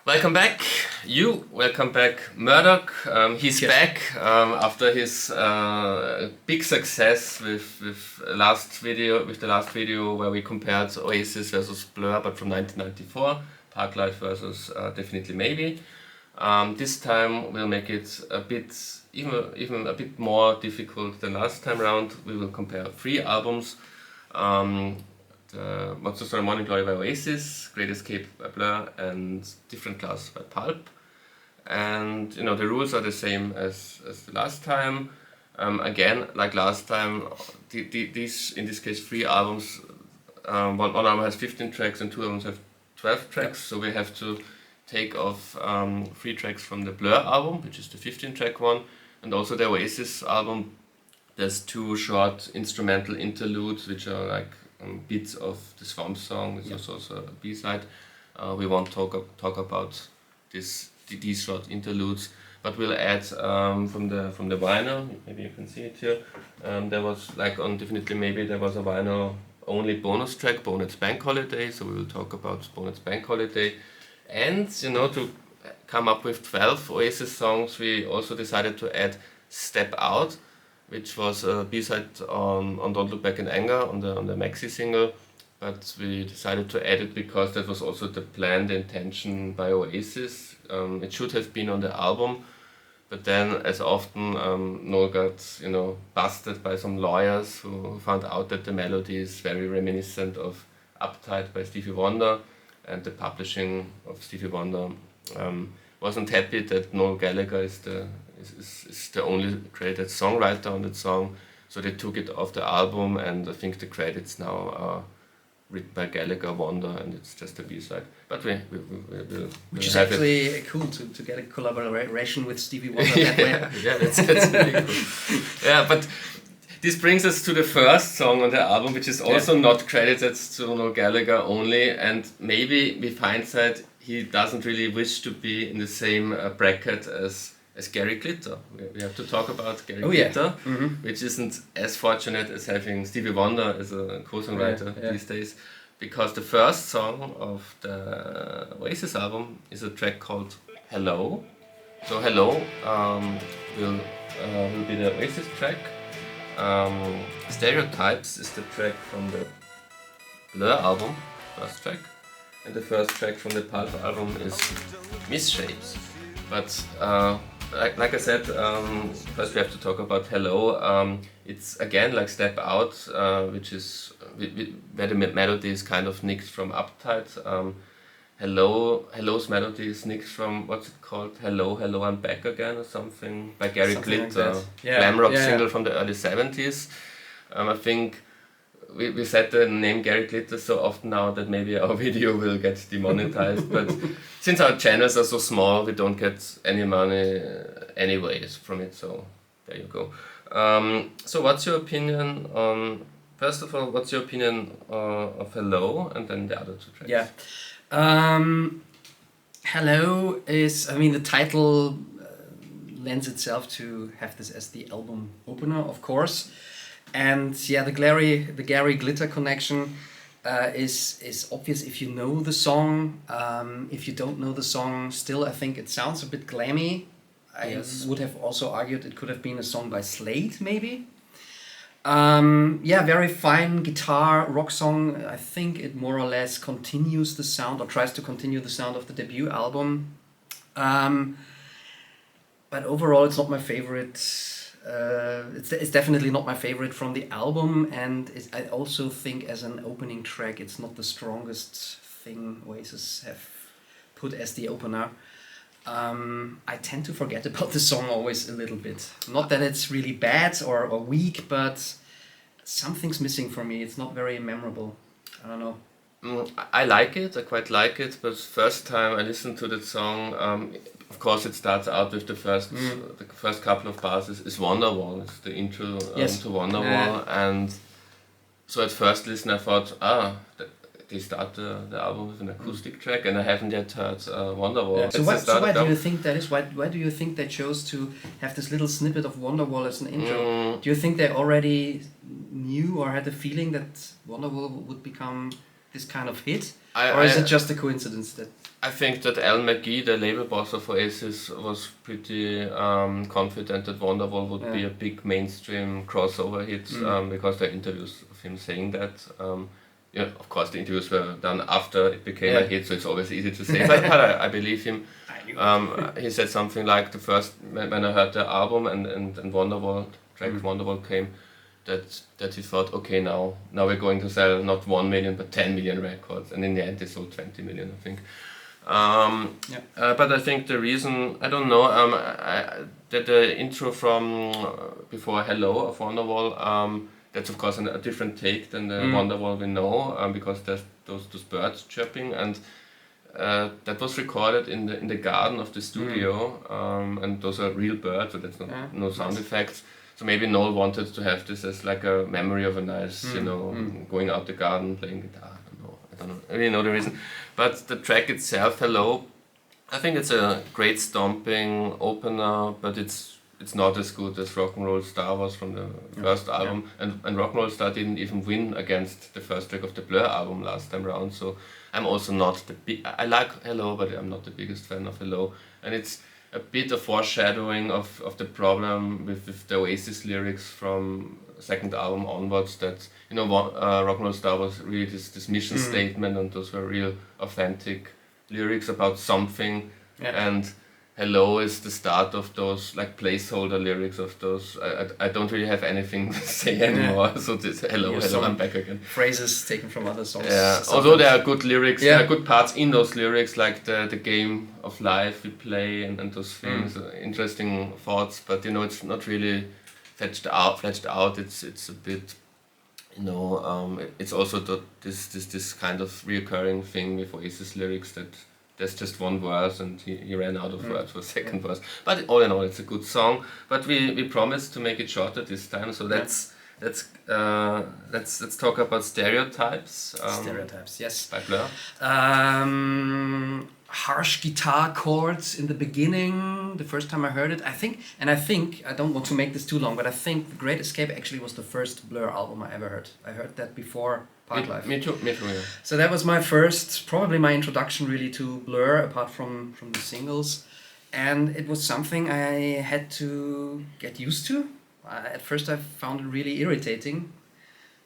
Welcome back, Murdock. He's back after his big success with the last video where we compared Oasis versus Blur, but from 1994, Parklife versus Definitely Maybe. This time we'll make it even a bit more difficult than last time round. We will compare 3 albums. What's the Story, Morning Glory by Oasis, Great Escape by Blur, and Different Class by Pulp. And the rules are the same as the last time. Again, like last time, these in this case 3 albums. One album has 15 tracks and 2 albums have 12 tracks. So we have to take off 3 tracks from the Blur album, which is the 15-track one, and also the Oasis album. There's 2 short instrumental interludes, which are like bits of the Swamp song, which is also a B-side. We won't talk about these short interludes, but we'll add from the vinyl. Maybe you can see it here. There was on Definitely Maybe there was a vinyl only bonus track, Bonnet's Bank Holiday. So we will talk about Bonnet's Bank Holiday, and to come up with 12 Oasis songs, we also decided to add Step Out, which was a B-side on Don't Look Back in Anger on the maxi single, but we decided to add it because that was also the planned intention by Oasis. It should have been on the album, but then, as often, Noel got busted by some lawyers who found out that the melody is very reminiscent of Uptight by Stevie Wonder, and the publishing of Stevie Wonder wasn't happy that Noel Gallagher is the only credited songwriter on that song, so they took it off the album, and I think the credits now are written by Gallagher, Wonder, and it's just a B-side. But we'll which is actually cool to get a collaboration with Stevie Wonder that way. Yeah, that's really cool. Yeah, but this brings us to the first song on the album, which is also not credited to Noel Gallagher only, and maybe with hindsight he doesn't really wish to be in the same bracket as Gary Glitter. We have to talk about Gary Glitter, which isn't as fortunate as having Stevie Wonder as a co-songwriter these days, because the first song of the Oasis album is a track called Hello. So Hello will be the Oasis track. Stereotypes is the track from the Blur album, first track, and the first track from the Pulp album is Misshapes. But like I said, first we have to talk about Hello. It's again like Step Out, which is where the melody is kind of nicked from Uptight. Hello's melody is nicked from, what's it called? Hello, I'm back again, or something by Gary Glitter, like glam rock single from the early 70s. I think we said the name Gary Glitter so often now that maybe our video will get demonetized, but since our channels are so small, we don't get any money anyways from it, so there you go. So what's your opinion on, first of all, what's your opinion of Hello, and then the other 2 tracks? Yeah. Hello is, the title lends itself to have this as the album opener, of course. And the Gary Glitter connection is obvious if you know the song. If you don't know the song, still I think it sounds a bit glammy. I would have also argued it could have been a song by Slade, maybe. Very fine guitar rock song. I think it more or less continues the sound, or tries to continue the sound of the debut album. But overall, it's not my favorite. It's definitely not my favorite from the album, and I also think as an opening track, it's not the strongest thing Oasis have put as the opener. I tend to forget about the song always a little bit. Not that it's really bad or weak, but something's missing for me. It's not very memorable. I don't know. I like it, I quite like it, but first time I listened to that song, of course it starts out with the first couple of bars is Wonderwall. It's the intro to Wonderwall, and so at first listen I thought, they start the album with an acoustic track, and I haven't yet heard Wonderwall. Yeah. So why do you think that is? Why do you think they chose to have this little snippet of Wonderwall as an intro? Do you think they already knew or had a feeling that Wonderwall would become this kind of hit, or is it just a coincidence that? I think that Al McGee, the label boss of Oasis, was pretty confident that Wonderwall would be a big mainstream crossover hit because there are interviews of him saying that. Of course, the interviews were done after it became a hit, so it's always easy to say. But I believe him. He said something like the first when I heard the album and Wonderwall track Wonderwall came, that he thought, okay, now we're going to sell not 1 million but 10 million records, and in the end they sold 20 million, I think. But I think the reason, I don't know, that the intro from before Hello of Wonderwall, that's of course a different take than the Wonderwall we know, because there's those birds chirping, and that was recorded in the garden of the studio, and those are real birds, so that's not no sound effects. So maybe Noel wanted to have this as like a memory of a nice, going out the garden, playing guitar. I don't really know the reason. But the track itself, Hello, I think it's a great stomping opener, but it's not as good as Rock and Roll Star was from the first album. And Rock and Roll Star didn't even win against the first track of the Blur album last time round. So I'm also not I like Hello, but I'm not the biggest fan of Hello. And it's a bit of foreshadowing of the problem with the Oasis lyrics from second album onwards, that Rock and Roll Star was really this mission statement, and those were real authentic lyrics about something, and Hello is the start of those like placeholder lyrics of those. I don't really have anything to say anymore, so this hello, I'm back again. Phrases taken from other songs. Yeah, although there are good lyrics, there are good parts in those lyrics, like the game of life we play and those things, interesting thoughts, but it's not really fledged out. It's a bit, it's also this kind of reoccurring thing with Oasis lyrics, that there's just one verse and he ran out of words for a second verse. But all in all, it's a good song. But we promised to make it shorter this time, so let's talk about Stereotypes. Stereotypes, yes. By Blur. Harsh guitar chords in the beginning, the first time I heard it, I think, I don't want to make this too long, but I think The Great Escape actually was the first Blur album I ever heard. I heard that before Parklife. Me too, yeah. So that was my first, probably my introduction really to Blur, apart from the singles. And it was something I had to get used to. At first I found it really irritating.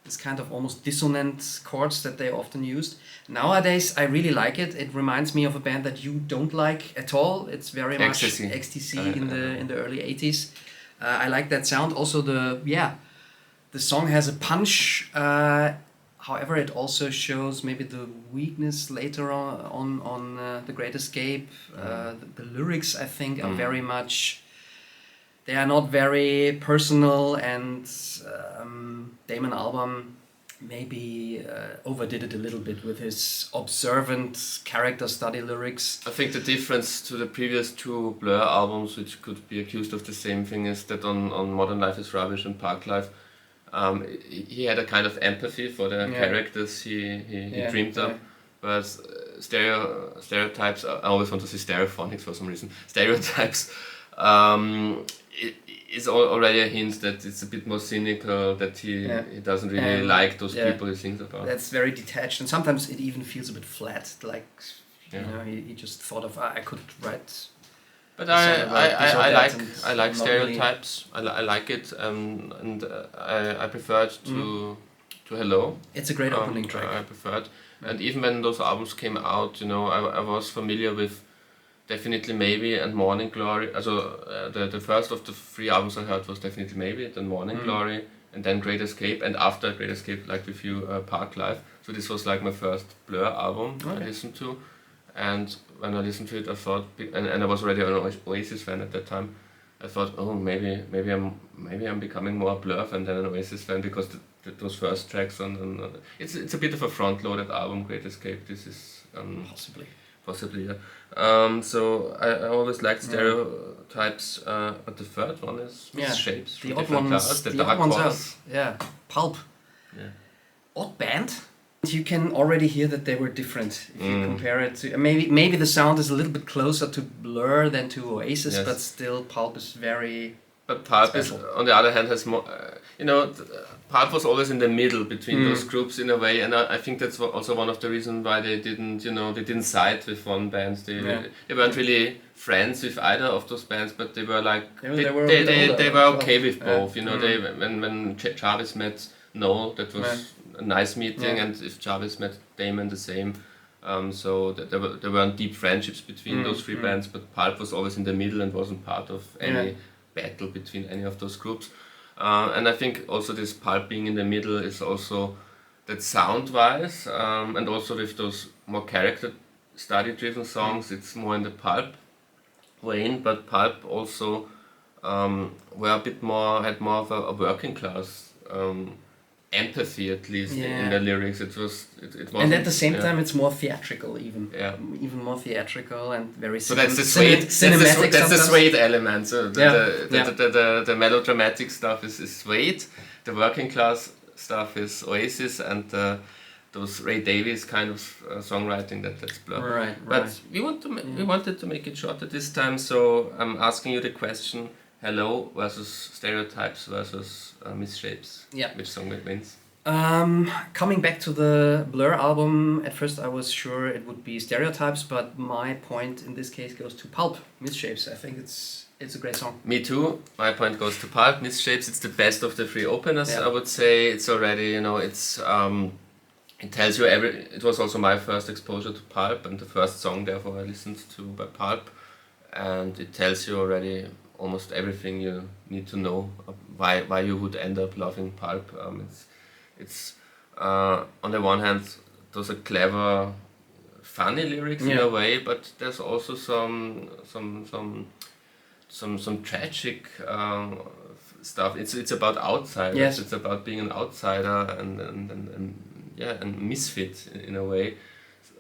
This kind of almost dissonant chords that they often used. Nowadays I really like it. It reminds me of a band that you don't like at all. It's very much XTC in the early 80s. I like that sound. Also the song has a punch. However, it also shows maybe the weakness later on The Great Escape. The lyrics, I think, are very much... They are not very personal, and Damon Albarn maybe overdid it a little bit with his observant character study lyrics. I think the difference to the previous two Blur albums, which could be accused of the same thing, is that on Modern Life is Rubbish and Parklife, he had a kind of empathy for the characters he dreamed up, but Stereotypes, I always want to say Stereophonics for some reason, Stereotypes, it's already a hint that it's a bit more cynical, that he doesn't really like those people he sings about. That's very detached, and sometimes it even feels a bit flat, like he just thought of, I could write. But I like Stereotypes. I like it, and I prefer it to Hello. It's a great opening track. I preferred, and even when those albums came out, I was familiar with Definitely Maybe and Morning Glory. Also, the first of the three albums I heard was Definitely Maybe, then Morning Glory, and then Great Escape, and after Great Escape, like with you, Parklife. So this was like my first Blur album I listened to. And when I listened to it, I thought, and I was already an Oasis fan at that time. I thought, oh, maybe I'm becoming more a Blur fan than an Oasis fan, because those first tracks it's a bit of a front-loaded album, Great Escape. This is possibly, yeah. So I always liked Stereotypes, but the third one is Shapes. The odd ones, the dark ones. Yeah, Pulp. Yeah. Odd band. You can already hear that they were different if you compare it to... Maybe the sound is a little bit closer to Blur than to Oasis, but still Pulp is very... But Pulp special. is, on the other hand, has more... Pulp was always in the middle between those groups in a way, and I think that's also one of the reasons why they didn't side with one band. They weren't really friends with either of those bands, but they were like they were okay with both. You know, they when Jarvis met Noel, that was a nice meeting, and if Jarvis met Damon, the same. So there weren't deep friendships between those three bands, but Pulp was always in the middle and wasn't part of any battle between any of those groups. And I think also this Pulp being in the middle is also that sound-wise, and also with those more character study-driven songs, it's more in the Pulp vein, but Pulp also were a bit more, had more of a working class empathy, at least in the lyrics. It was, and at the same time, it's more theatrical, even more theatrical and very. So that's the cinematic. That's the Suede element. So the melodramatic stuff is Suede. The working class stuff is Oasis, and those Ray Davies kind of songwriting that's Blur. Right. But we wanted to make it shorter this time, so I'm asking you the question. Hello versus Stereotypes versus Misshapes. Yeah. Which song wins? Coming back to the Blur album, at first I was sure it would be Stereotypes, but my point in this case goes to Pulp, Misshapes. I think it's a great song. Me too. My point goes to Pulp, Misshapes. It's the best of the three openers. I would say it's already, it's it tells you it was also my first exposure to Pulp and the first song therefore I listened to by Pulp, and it tells you already almost everything you need to know why you would end up loving Pulp. It's on the one hand those are clever, funny lyrics in a way, but there's also some tragic stuff. It's about outsiders. Yes. It's about being an outsider and misfit in a way.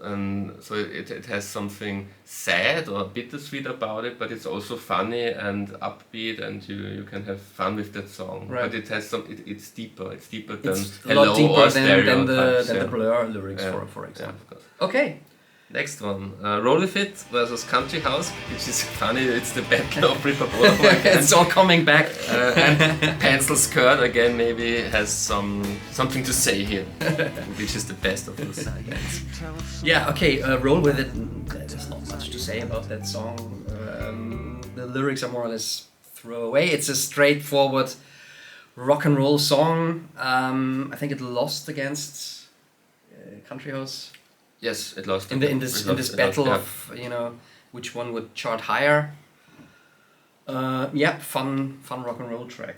And so it has something sad or bittersweet about it, but it's also funny and upbeat, and you can have fun with that song. Right. But it has it's deeper. It's deeper than a lot deeper than the yeah. Blur lyrics, for example. Yeah, okay. Next one, Roll With It versus Country House, which is funny. It's the battle of britpop all over again. It's all coming back. And Pencil Skirt again maybe has something to say here, which is the best of those bands. Yeah, okay, Roll With It, there's not much to say about that song. The lyrics are more or less throwaway. It's a straightforward rock and roll song. I think it lost against Country House. Yes, it lost. In this battle of which one would chart higher. Fun rock and roll track.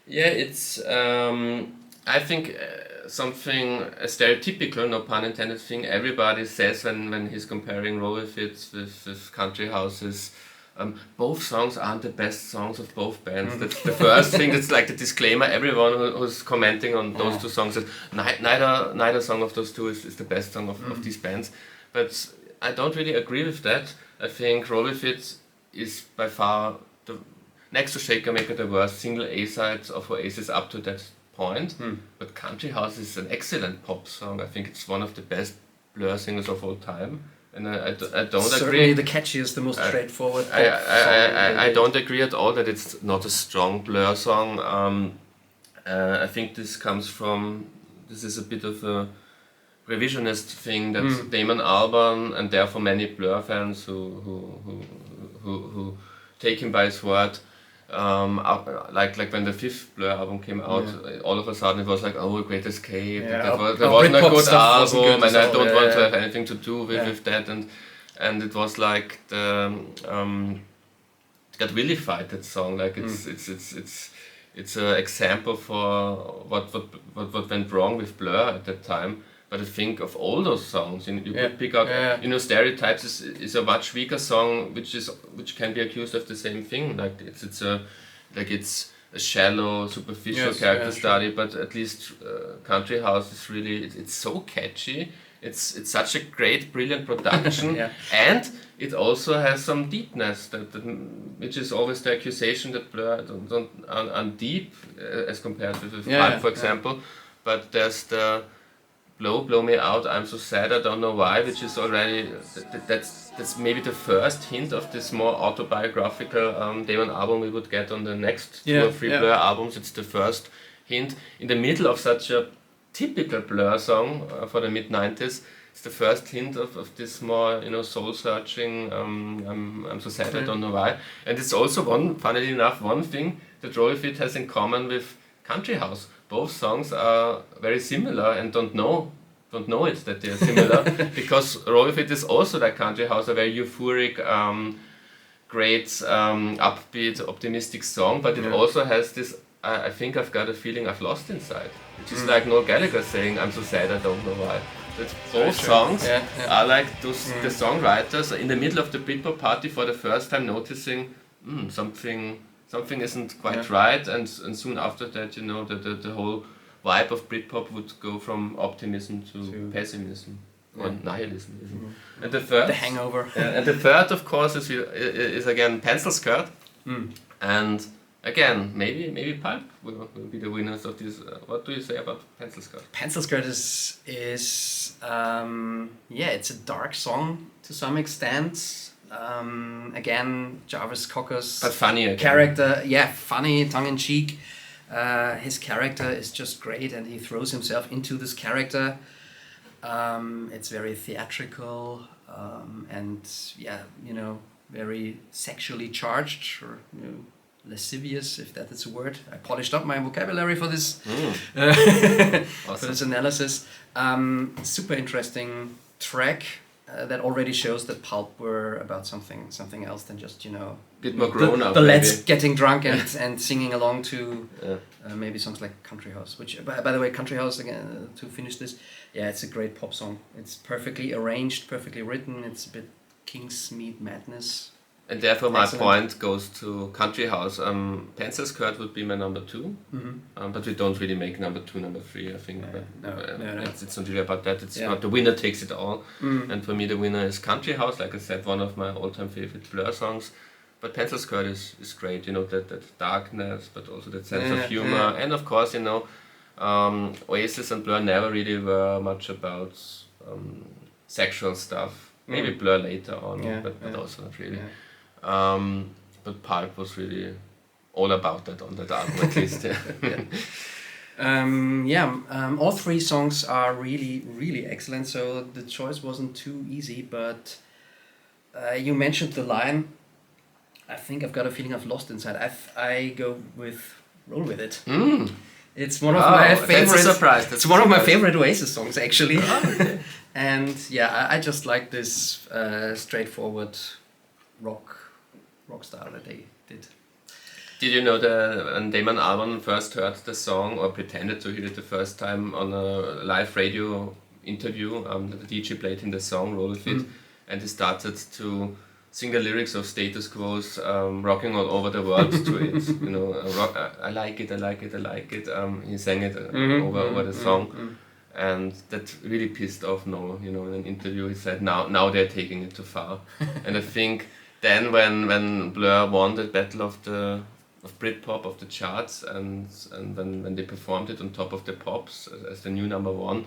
Yeah, it's I think something a stereotypical, no pun intended, thing everybody says when he's comparing Roll With It with Country Houses. Both songs aren't the best songs of both bands. That's the first thing. That's like the disclaimer. Everyone who's commenting on those two songs says neither song of those two is the best song of these bands. But I don't really agree with that. I think Roll With It is by far the next to Shaker Maker the worst single A-sides of Oasis up to that point. But Country House is an excellent pop song. I think it's one of the best Blur singles of all time. And I don't Certainly agree. the catchiest, the most straightforward pop song. I don't agree at all that it's not a strong Blur song. I think this is a bit of a revisionist thing that Damon Albarn, and therefore many Blur fans who take him by his word, like when the fifth Blur album came out, all of a sudden it was like, oh, Great Escape, that wasn't a good album, and I don't want to have anything to do with that, and it was like got vilified, that song, like it's an example for what went wrong with Blur at that time. But I think of all those songs, you could pick out. Stereotypes is a much weaker song, which can be accused of the same thing. Like it's a shallow, superficial character study. But at least Country House is really it's so catchy. It's such a great, brilliant production, and it also has some deepness which is always the accusation that Blur aren't deep as compared with Pulp, for example. But there's the Blow Me Out, I'm So Sad, I Don't Know Why, which is already, that's maybe the first hint of this more autobiographical Damon album we would get on the next 2 or 3 Blur albums. It's the first hint in the middle of such a typical Blur song for the mid-90s. It's the first hint of this more, soul-searching, I'm so sad I don't know why. And it's also funnily enough, one thing that Roll With It has in common with Country House. Both songs are very similar and don't know it that they are similar because Roll With It is also like Country House, a very euphoric, great, upbeat, optimistic song, but it also has this, I think I've got a feeling I've lost inside, which is like Noel Gallagher saying, I'm so sad I don't know why. That both songs are like those, the songwriters in the middle of the britpop party for the first time noticing something isn't quite right, and soon after that, the whole vibe of britpop would go from optimism to pessimism or nihilism. And the third, The Hangover. and the third, of course, is again Pencil Skirt, and again maybe Pulp will be the winners of this. What do you say about Pencil Skirt? Pencil Skirt is it's a dark song to some extent. Again, Jarvis Cocker's But funny again. character, funny, tongue-in-cheek. His character is just great, and he throws himself into this character. It's very theatrical, and very sexually charged, or lascivious, if that is a word. I polished up my vocabulary for this for this analysis. Super interesting track. That already shows that Pulp were about something else than just Bit more grown up. the lads getting drunk and singing along to maybe songs like Country House. Which by the way, Country House again, to finish this, it's a great pop song. It's perfectly arranged, perfectly written. It's a bit Kingsmead madness. And therefore my Excellent. point goes to Country House. Pencil Skirt would be my number 2, but we don't really make number 2, number 3, I think. No. It's not really about that. It's not the winner takes it all. And for me the winner is Country House, like I said, one of my all-time favorite Blur songs. But Pencil Skirt is great, that darkness, but also that sense of humor. And of course, Oasis and Blur never really were much about sexual stuff. Maybe Blur later on, but also not really. But Pulp was really all about that on that album, at least. All three songs are really, really excellent, so the choice wasn't too easy, but you mentioned the line, I think I've got a feeling I've lost inside. I go with Roll With It. It's one of my favorite. That's a surprise. It's one of my favorite Oasis songs, actually. And I just like this straightforward rock style that they did. Did you know that when Damon Albarn first heard the song, or pretended to hear it the first time on a live radio interview, the DJ played him the song Roll With It, and he started to sing the lyrics of Status Quo's Rocking All Over the World to it. I like it, I like it, I like it. He sang it over the song. And that really pissed off Noel. In an interview he said, now they're taking it too far. And I think then when Blur won the battle of Britpop, of the charts, and when they performed it on top of the pops as the new number 1,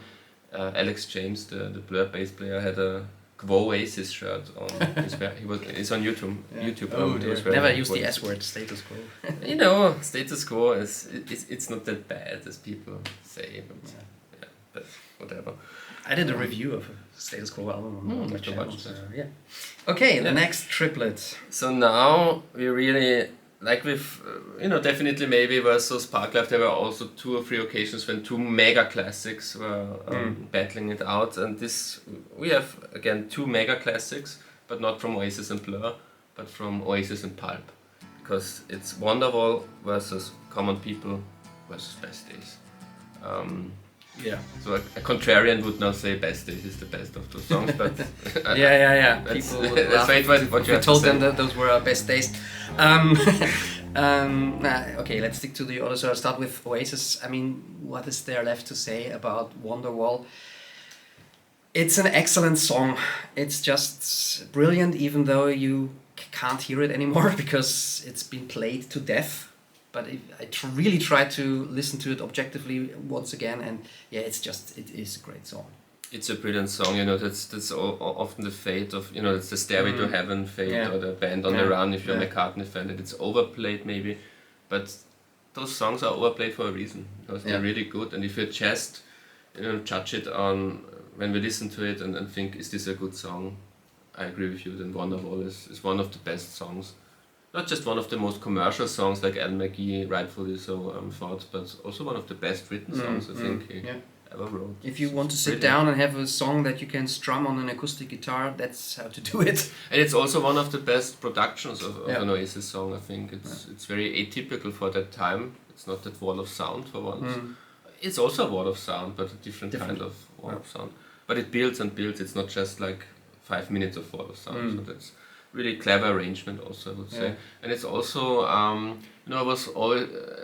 Alex James, the Blur bass player, had a OASIS shirt on. It's on YouTube. Never use the S word, status quo. Status quo it's not that bad as people say, but whatever. I did a review of a Status Quo album on my channel. watched it. Okay, the next triplet. So now we really, like with, definitely maybe versus Parklife, there were also 2 or 3 occasions when 2 mega classics were battling it out. And we have, again, 2 mega classics, but not from Oasis and Blur, but from Oasis and Pulp. Because it's Wonderwall versus Common People versus Best Days. So a contrarian would now say Best Days is the best of those songs, but People would laugh if you told them that those were our best days. Okay, let's stick to the order. So I'll start with Oasis. I mean, what is there left to say about Wonderwall? It's an excellent song. It's just brilliant, even though you can't hear it anymore because it's been played to death. But I really tried to listen to it objectively once again, and it is a great song. It's a brilliant song, that's often the fate of, it's the Stairway to Heaven fate, or the Band on the Run if you're a McCartney fan, and it's overplayed maybe, but those songs are overplayed for a reason, because they're really good. And if you just judge it on when we listen to it and think, is this a good song? I agree with you. Then Wonderwall is one of the best songs. Not just one of the most commercial songs like Al McGee rightfully so thought, but also one of the best written songs I think he ever wrote. If you want to sit down and have a song that you can strum on an acoustic guitar, that's how to do it. And it's also one of the best productions of an Oasis song. I think it's very atypical for that time. It's not that wall of sound for once. It's also a wall of sound, but a different kind of wall of sound. But it builds and builds. It's not just like 5 minutes of wall of sound. So that's really clever arrangement also, I would say. And it's also, I was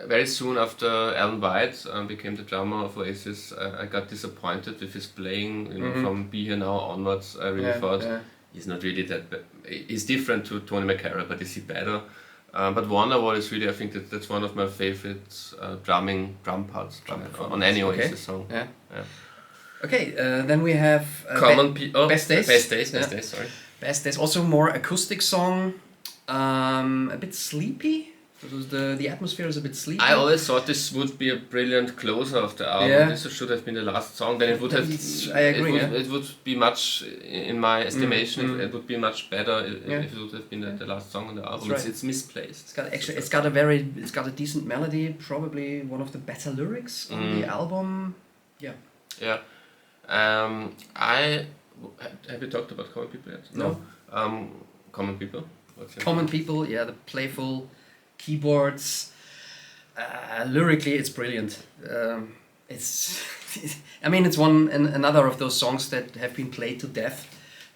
very soon after Alan White became the drummer of Oasis, I got disappointed with his playing, from Be Here Now onwards. I really thought he's not really that bad. He's different to Tony McCarroll, but is he better? But Wonderwall is really, I think that's one of my favorite drum parts on any Oasis song. Okay, then we have Best Days. Best Days, sorry. Best Days, also more acoustic song, a bit sleepy. The atmosphere is a bit sleepy. I always thought this would be a brilliant closer of the album. This should have been the last song. Then it would have. I agree. It would be much, in my estimation, it would be much better if it would have been the last song on the album. Right. It's misplaced. It's got a decent melody. Probably one of the better lyrics on the album. Yeah. Yeah. Have you talked about Common People yet? No. Common People. Common People. Yeah, the playful keyboards. Lyrically, it's brilliant. It's another of those songs that have been played to death,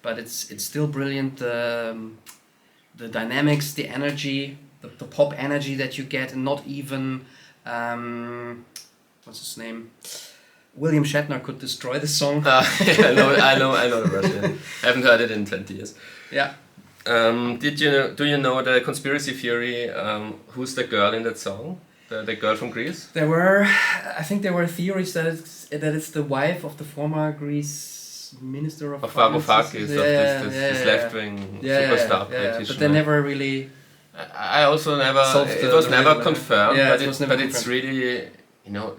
but it's still brilliant. The dynamics, the energy, the pop energy that you get, and not even what's his name? William Shatner could destroy the song. I know the version. I haven't heard it in 20 years. Yeah. Do you know the conspiracy theory? Who's the girl in that song? The girl from Greece? I think there were theories that it's the wife of the former Greece minister of Varoufakis, this left-wing superstar politician. But they never really. I also never. It was never confirmed, but it's confirmed. Really.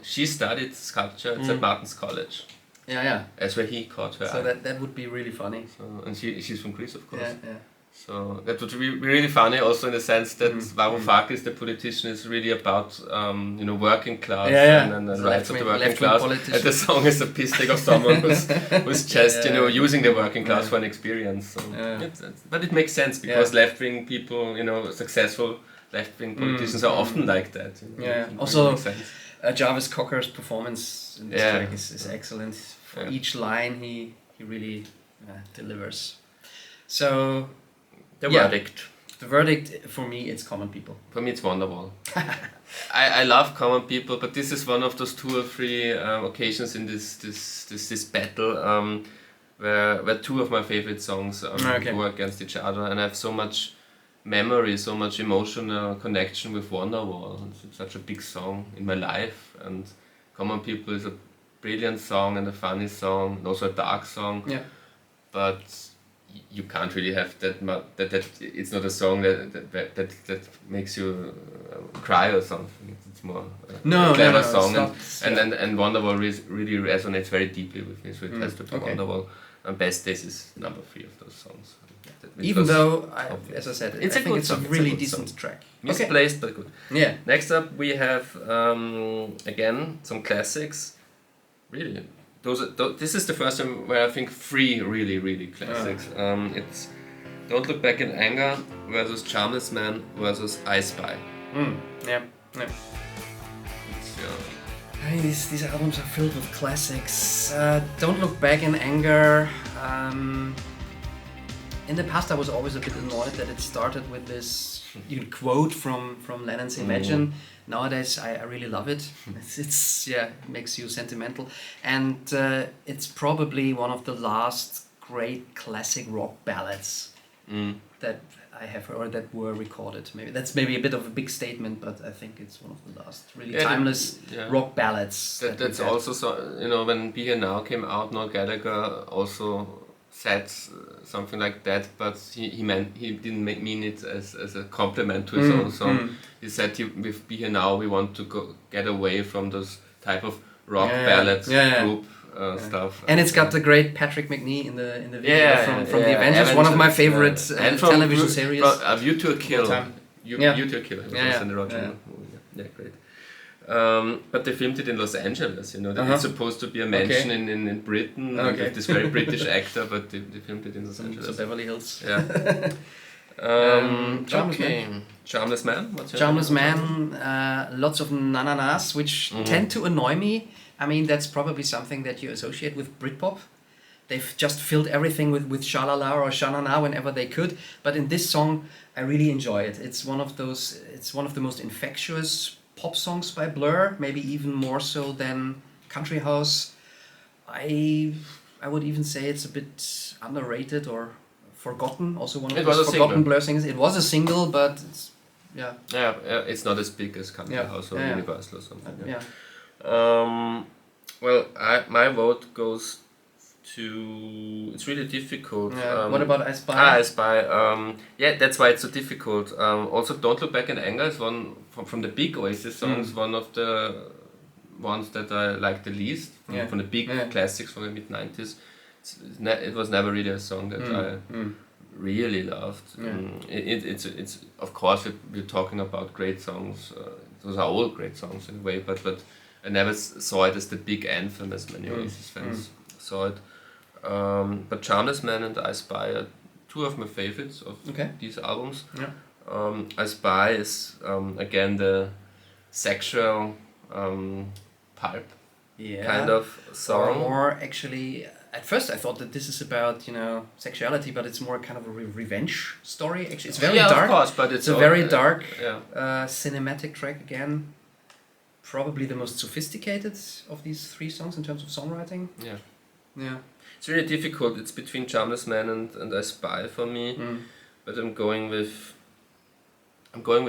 She studied sculpture at Martin's College. Yeah. That's where he caught her. So that would be really funny. And she's from Greece, of course. Yeah. So that would be really funny, also in the sense that Varoufakis, the politician, is really about working class and the rights of the working class. And the song is a piss take of someone who's just using the working class for an experience. So but it makes sense because left-wing people, successful left-wing politicians are often like that. Also. Jarvis Cocker's performance in this track is excellent. For each line, he really delivers. So the verdict. The verdict for me, it's Common People. For me, it's Wonderwall. I love Common People, but this is one of those 2 or 3 occasions in this battle where 2 of my favorite songs go against each other, and I have so much memory, so much emotional connection with Wonderwall. It's such a big song in my life, and Common People is a brilliant song and a funny song, and also a dark song. Yeah. But you can't really have that. That it's not a song that makes you cry or something. It's more a clever song, and Wonderwall really resonates very deeply with me. So it has to be Wonderwall. And Best Days is number 3 of those songs. Even though, as I said, it's a really decent track. Misplaced, but good. Yeah. Next up, we have again some classics. Really, this is the first time where I think 3 really classics. It's Don't Look Back in Anger versus Charmless Man versus I Spy. Yeah. These albums are filled with classics. Don't Look Back in Anger. In the past, I was always a bit annoyed that it started with this quote from Lennon's Imagine. Nowadays, I really love it. It makes you sentimental, and it's probably one of the last great classic rock ballads that I have heard that were recorded. Maybe a bit of a big statement, but I think it's one of the last really timeless rock ballads. That's also so. When Be Here Now came out, Noel Gallagher also said something like that, but he didn't mean it as a compliment to his own song. He said with Be Here Now we want to get away from those type of rock ballads group stuff. And it's got the great Patrick McNee in the video from the Avengers, one of my favorite television series. View to a Kill. View to a Kill. In the Roger movie. Yeah, great. But they filmed it in Los Angeles, you know. It's supposed to be a mansion in Britain with this very British actor, but they filmed it in Los Angeles. So Beverly Hills. Yeah. Charmless Man. What's your Charmless Man. Lots of na-na-nas, which tend to annoy me. I mean, that's probably something that you associate with Britpop. They've just filled everything with shalala or shanana whenever they could. But in this song, I really enjoy it. It's one of the most infectious pop songs by Blur, maybe even more so than Country House. I would even say it's a bit underrated or forgotten. Also one of those forgotten Blur singles. It was a single, but it's it's not as big as Country House or Universal or something. Well, my vote goes to. It's really difficult. What about I Spy? I Spy. That's why it's so difficult. Also, Don't Look Back in Anger is one from the big Oasis songs. One of the ones that I like the least from the big classics from the mid '90s. It was never really a song that I really loved. It's of course we're talking about great songs. Those are all great songs in a way, but I never saw it as the big anthem as many Oasis fans saw it. But Charmless Man and I Spy are two of my favorites of these albums. I Spy is again the sexual pulp kind of song. Or more actually, at first I thought that this is about, sexuality, but it's more kind of a revenge story. Actually, it's very dark. Of course, but it's a very dark cinematic track again. Probably the most sophisticated of these three songs in terms of songwriting. Yeah. It's really difficult. It's between Charmless Man and I Spy for me, but I'm going with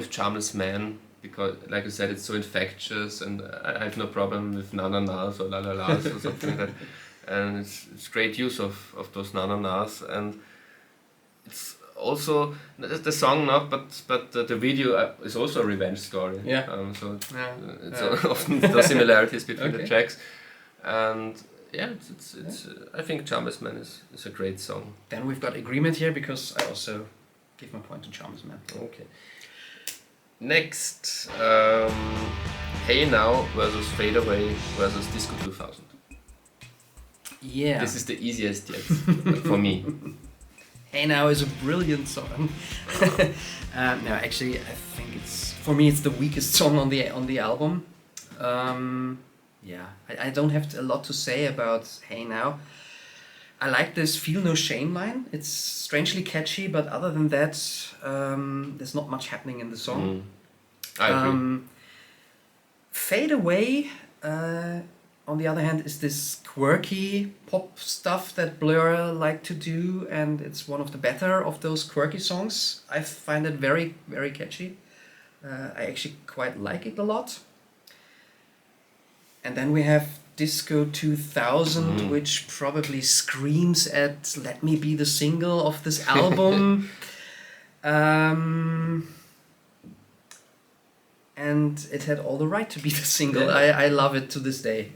Charmless Man because, like I said, it's so infectious, and I have no problem with na-na-nas or la-la-las or something like that. And it's great use of those na-na-nas, and it's also the song not, but the video is also a revenge story. It's often those similarities between the tracks, and it's I think Charmless Man is a great song. Then we've got agreement here because I also give my point to Charmless Man. Okay. Next, Hey Now versus Fade Away versus Disco 2000. Yeah. This is the easiest yet for me. Hey Now is a brilliant song. No, actually, I think for me it's the weakest song on the album. I don't have a lot to say about Hey Now. I like this Feel No Shame line. It's strangely catchy, but other than that, there's not much happening in the song. I agree. Fade Away, on the other hand, is this quirky pop stuff that Blur like to do, and it's one of the better of those quirky songs. I find it very, very catchy. I actually quite like it a lot. And then we have Disco 2000, which probably screams at "Let Me Be the Single" of this album. And it had all the right to be the single. I love it to this day.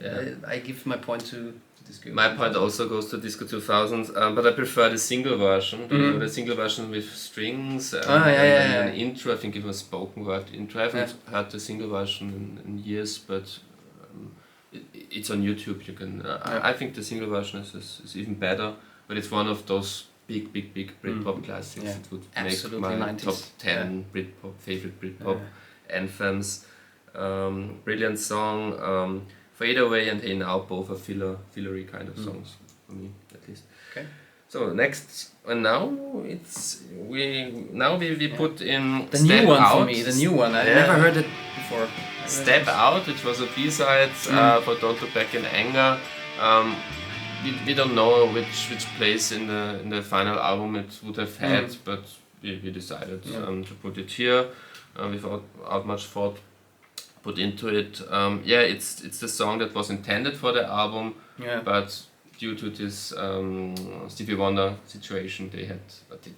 I give my point to Disco. My point also goes to Disco 2000, but I prefer the single version. The single version with strings and an intro. I think it was spoken word intro. I haven't heard the single version in years, but it's on YouTube. You can. I think the single version is even better, but it's one of those big Britpop classics. It would absolutely make my 90s. top 10 favorite Britpop anthems. Brilliant song. Fade Away and Hey Now both are fillery kind of songs for me, at least. Okay. So next, and now we put in the Step new one Out. for me. The new one. I never heard it before. Step Out, which was a B-side for Don't Look Back in Anger. We don't know which place in the final album it would have had, but we decided to put it here without much thought put into it. It's the song that was intended for the album, but due to this Stevie Wonder situation. They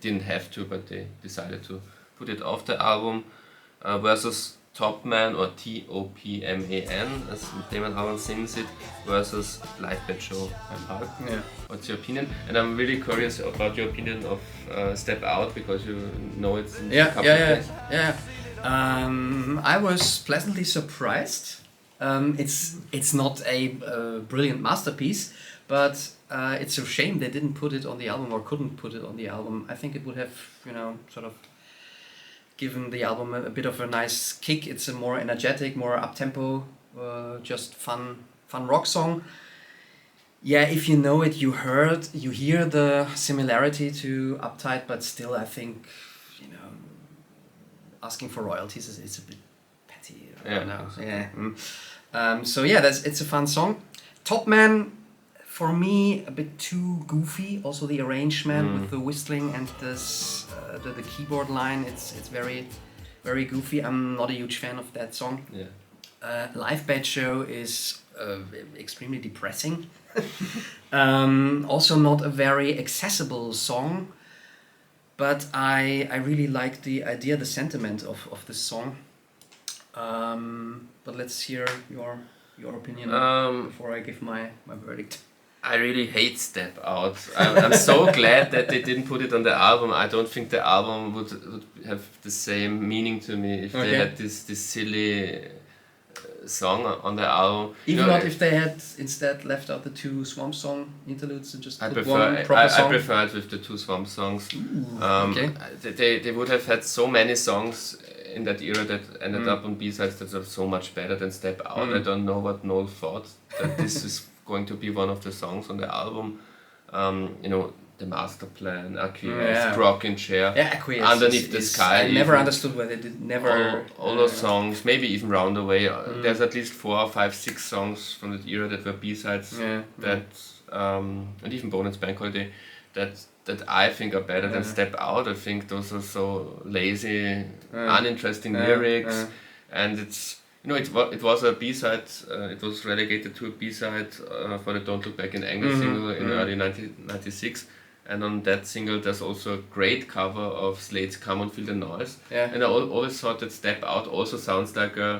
didn't have to, but they decided to put it off the album. Versus Top Man, or Topman, as Damon Albarn sings it, versus Live Band Show by Pulp. Yeah. What's your opinion? And I'm really curious about your opinion of Step Out, because you know it's in a couple of days. I was pleasantly surprised. It's not a brilliant masterpiece, but it's a shame they didn't put it on the album, or couldn't put it on the album. I think it would have, sort of given the album a bit of a nice kick. It's a more energetic, more up-tempo, just fun rock song. Yeah, if you know it, you hear the similarity to Uptight, but still I think, asking for royalties is a bit petty right now. It's a fun song. Top Man, for me, a bit too goofy. Also the arrangement with the whistling and this the keyboard line, it's very, very goofy. I'm not a huge fan of that song. Live Band Show is extremely depressing. Also not a very accessible song, but I really like the idea, the sentiment of this song. But let's hear your opinion before I give my verdict. I really hate Step Out. I'm so glad that they didn't put it on the album. I don't think the album would have the same meaning to me if they had this silly song on the album. Even not if they had instead left out the 2 Swamp Song interludes and just I put prefer, one proper song. I prefer it with the 2 Swamp Songs. They would have had so many songs in that era that ended up on B-sides that are so much better than Step Out. I don't know what Noel thought, that this is going to be one of the songs on the album. The Master Plan, Acquiesce, Rocking Chair, Acquiesce Underneath the Sky. I never understood why they did never. All those songs, maybe even Roundaway. There's at least 4, 5, 6 songs from that era that were B-sides and even Bonus Bank Holiday that I think are better than Step Out. I think those are so lazy, uninteresting lyrics, and it's. It was a B-side, it was relegated to a B-side for the Don't Look Back in Anger single in early 1996. And on that single there's also a great cover of Slade's Come On Feel the Noise. And I always thought that Step Out also sounds like a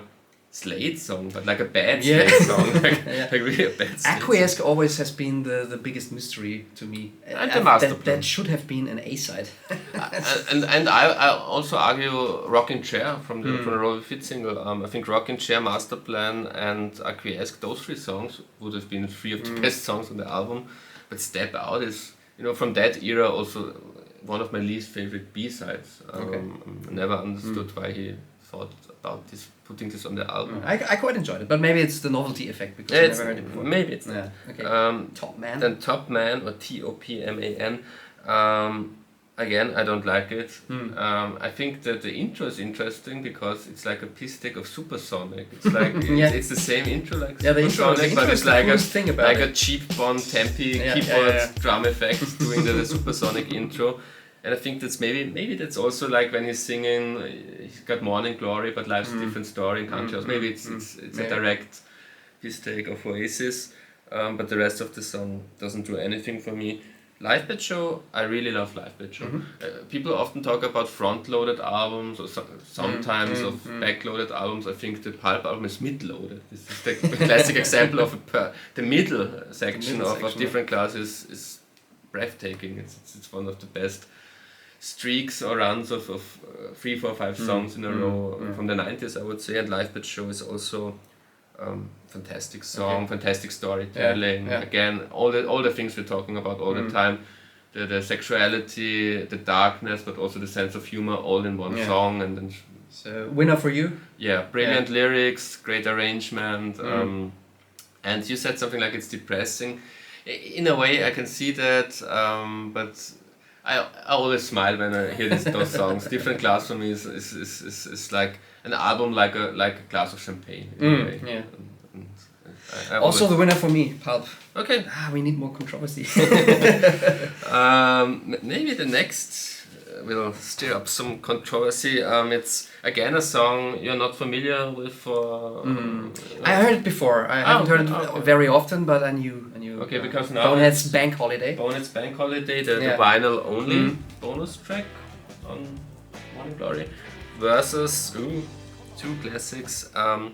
Slade song, but like a bad Slade song, like really a bad Slade Acquiesce song. always has been the biggest mystery to me. And the Master Plan. That should have been an A-side. and I also argue Rockin' Chair from the Roll Fit single. I think Rockin' Chair, Master Plan and Acquiesce, those 3 songs would have been 3 of the best songs on the album. But Step Out is, from that era also one of my least favorite B-sides. I never understood why he thought about putting this on the album. I quite enjoyed it, but maybe it's the novelty effect because I never heard it before. Maybe it's Top Man. Then Top Man, or Topman. Again, I don't like it. I think that the intro is interesting because it's like a piss take of Supersonic. It's like it's the same intro like Supersonic, but it's like a cheap Bon Tempi keyboard drum effect doing the Supersonic intro. And I think that's maybe that's also like when he's singing, he's got Morning Glory, but life's a different story in country house. Maybe it's a direct piss take of Oasis, but the rest of the song doesn't do anything for me. Live Band Show, I really love Live Band Show. People often talk about front-loaded albums or sometimes of back-loaded albums. I think the Pulp album is mid-loaded. This is the classic example of the middle section of different classes is breathtaking. It's one of the best streaks or runs of 3, 4, 5 songs in a row from the 90s, I would say. And Live Band Show is also fantastic song, fantastic storytelling. Again, all the things we're talking about all the time, the sexuality, the darkness, but also the sense of humor, all in one song. And then so winner for you. Brilliant lyrics, great arrangement. And you said something like it's depressing. In a way, I can see that, but I always smile when I hear those songs. Different Glass for me is like an album, like a glass of champagne. In a way. I also the winner for me, Pulp. Okay. We need more controversy. Maybe the next will stir up some controversy. It's again a song you're not familiar with. I heard it before. I haven't heard it very often, but I knew. Okay, because now Bonehead's Bank Holiday. Bonehead's Bank Holiday, the vinyl only bonus track on Morning Glory, versus two classics, the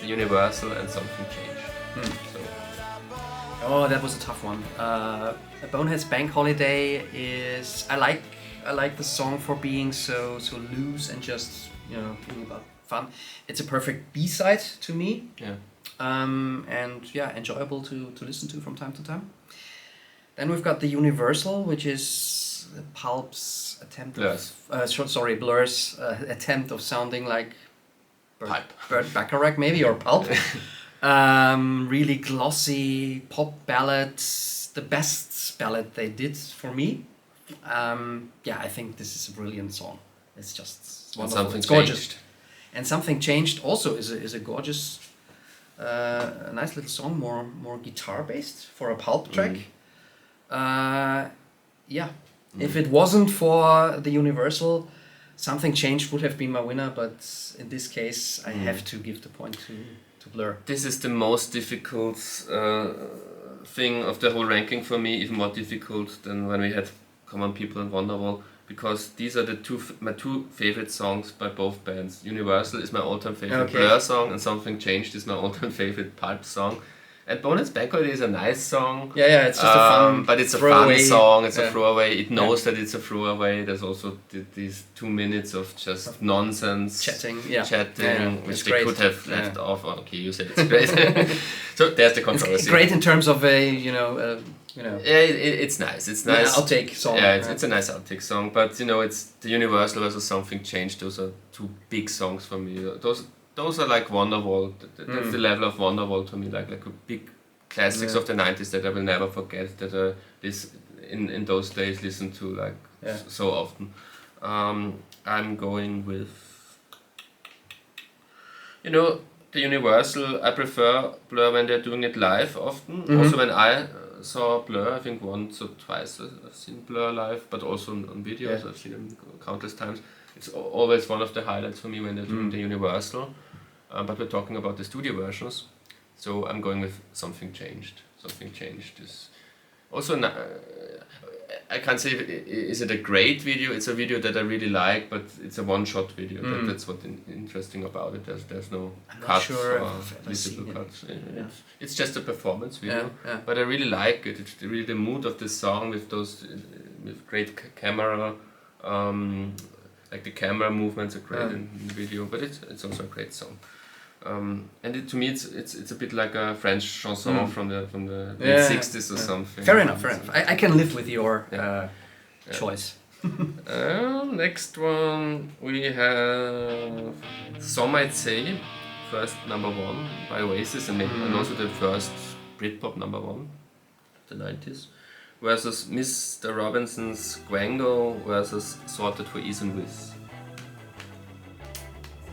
Universal and Something Changed. So. Oh, that was a tough one. Bonehead's Bank Holiday is I like the song for being so loose and just being about fun. It's a perfect B-side to me. Yeah. And enjoyable to listen to from time to time. Then we've got the Universal, which is Pulp's attempt Blur's attempt of sounding like Burt Bacharach maybe, or Pulp. Really glossy pop ballads, the best ballad they did for me. I think this is a brilliant song. It's just wonderful. It's gorgeous. Changed. And Something Changed also is a gorgeous, a nice little song, more guitar based for a Pulp track. If it wasn't for the Universal, Something Changed would have been my winner, but in this case I have to give the point to Blur. This is the most difficult thing of the whole ranking for me, even more difficult than when we had Common People and Wonderwall, because these are my two favorite songs by both bands. Universal is my all-time favorite Blur song, and Something Changed is my all-time favorite Pulp song. And Bonehead's Bank Holiday is a nice song. Yeah, it's just a fun. But it's a fun song. It's a throwaway. It knows that it's a throwaway. There's also these 2 minutes of just nonsense chatting, which they could have left off. Okay, you said it's great. So there's the controversy. It's great in terms of it's nice. It's nice. Outtake song. Yeah, it's a nice outtake song. But it's the Universal versus Something Changed. Those are two big songs for me. Those are like Wonderwall. That's the level of Wonderwall to me, like a big classics of the 90s that I will never forget, that in those days listened to so often. I'm going with the Universal. I prefer Blur when they're doing it live often. Also when I saw Blur, I think once or twice I've seen Blur live, but also on videos I've seen them countless times. It's always one of the highlights for me when they're doing the Universal. But we're talking about the studio versions, so I'm going with Something Changed. Something Changed is also I can't say is it a great video. It's a video that I really like, but it's a one-shot video. That's what's interesting about it. There's no cuts or visible cuts. It's just a performance video, but I really like it. It's really the mood of the song with with great camera. Like the camera movements are great in the video, but it's also a great song. And to me, it's a bit like a French chanson from the mid-60s or something. Fair enough. I can live with your choice. Next one we have Some Might Say, first number one by Oasis, and also the first Britpop number one, the 90s, versus Mr. Robinson's Quango versus Sorted for Ease and Whiz.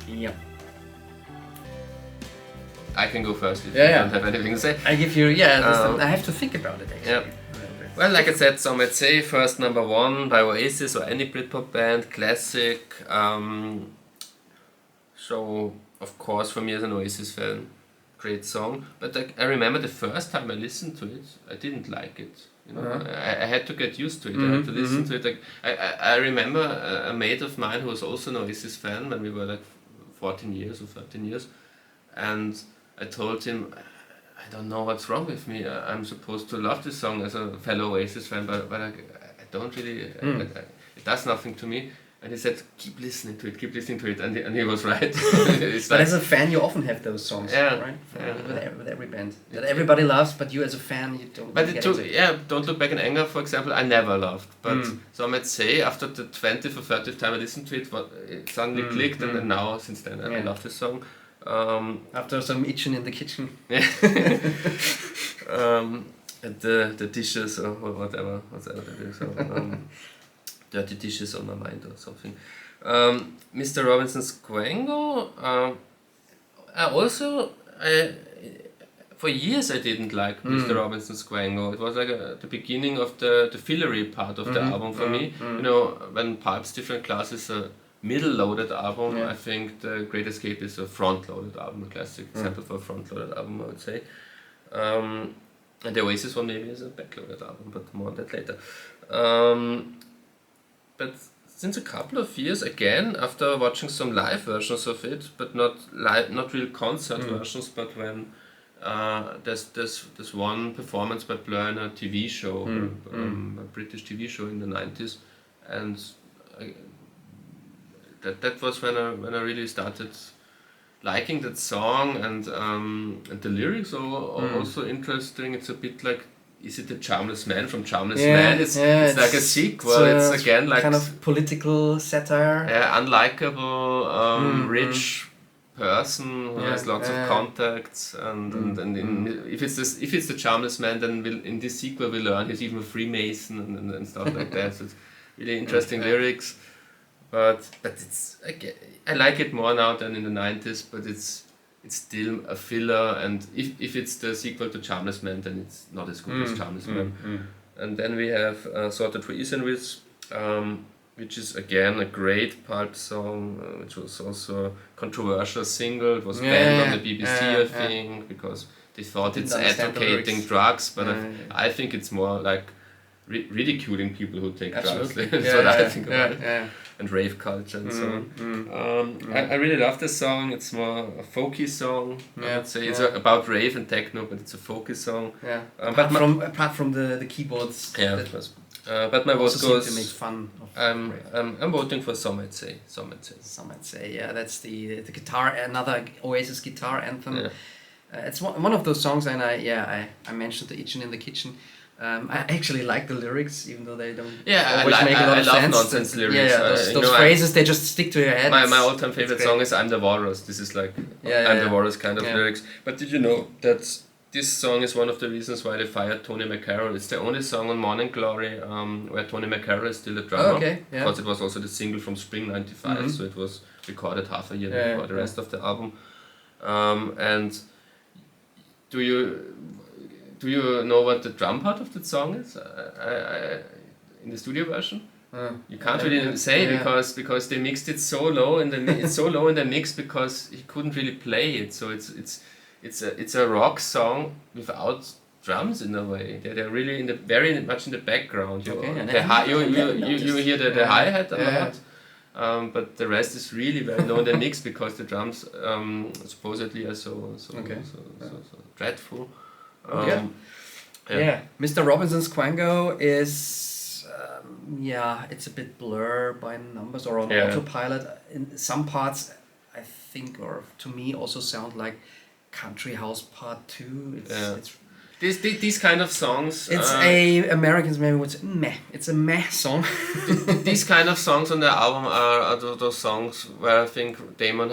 Yep. I can go first if you don't have anything to say. I give you, I have to think about it actually. Yeah. Well, like I said, Some Might Say, first number one by Oasis or any Britpop band, classic. So, of course, for me as an Oasis fan, great song. But I remember the first time I listened to it, I didn't like it. I had to get used to it. I had to listen to it. I remember a mate of mine who was also an Oasis fan when we were like 14 years or 13 years, and I told him, I don't know what's wrong with me. I'm supposed to love this song as a fellow Oasis fan, but I don't really. It does nothing to me. And he said, keep listening to it, and he was right. But as a fan, you often have those songs, right? With every band that everybody loves, but you as a fan, you don't. But Don't Look Back in Anger, for example, I never loved. But so I might say, after the 20th or 30th time I listened to it, it suddenly clicked, and then now, since then, I love this song. After some itching in the kitchen. And the dishes or whatever they do. So, dirty dishes on my mind or something. Mr. Robinson's Quango. for years I didn't like Mr. Robinson's Quango. It was like the beginning of the fillery part of the album for me. You know, when Pulp's Different Classes are middle-loaded album, I think The Great Escape is a front-loaded album, a classic example for a front-loaded album, I would say. And the Oasis one maybe is a back-loaded album, but more on that later. But since a couple of years, again, after watching some live versions of it, but not real concert versions, but when there's one performance by Blur in a TV show, a British TV show in the 90s, and that was when I really started liking that song, and the lyrics are also interesting. It's a bit like, is it the Charmless Man from Charmless Man? It's like a sequel. It's again like kind of political satire. Yeah, unlikable, rich person who has lots of contacts, and if it's the Charmless Man, then in this sequel we learn he's even a Freemason and stuff like that. So it's really interesting lyrics, but it's again, I like it more now than in the 90s, but it's still a filler, and if it's the sequel to Charmless Man, then it's not as good as Charmless Man. And then we have Sorted for Ease and With, which is again a great Pulp song, which was also a controversial single. It was banned on the BBC, I think, because they thought it's advocating drugs, but I think it's more like ridiculing people who take drugs. That's what I think about it. And rave culture and so on. I really love this song. It's more a folky song. I would say it's about rave and techno, but it's a folky song. Apart from the keyboards. But my vote goes. To make fun of I'm voting for Some Might Say. Some Might Say. Yeah, that's the guitar. Another Oasis guitar anthem. Yeah. It's one of those songs, and I mentioned the Itchin' in the Kitchen. I actually like the lyrics, even though they don't always make a lot of sense. I love nonsense lyrics. Those phrases, they just stick to your head. My all-time favorite song is I'm the Walrus. This is like I'm the Walrus kind of lyrics. But did you know that this song is one of the reasons why they fired Tony McCarroll? It's the only song on Morning Glory where Tony McCarroll is still a drummer. Because it was also the single from Spring '95, so it was recorded half a year before the rest of the album. And do you know what the drum part of that song is? In the studio version, you can't really say because they mixed it so low in the mix because he couldn't really play it. So it's a rock song without drums in a way. They're really very much in the background. You hear the hi-hat a lot. But the rest is really very low in the mix because the drums supposedly are so dreadful. Mr. Robinson's Quango is it's a bit blur by numbers or on autopilot. In some parts, I think, or to me, also sound like Country House Part 2. It's these kind of songs. It's Americans maybe would say meh. It's a meh song. These kind of songs on the album are those songs where I think Damon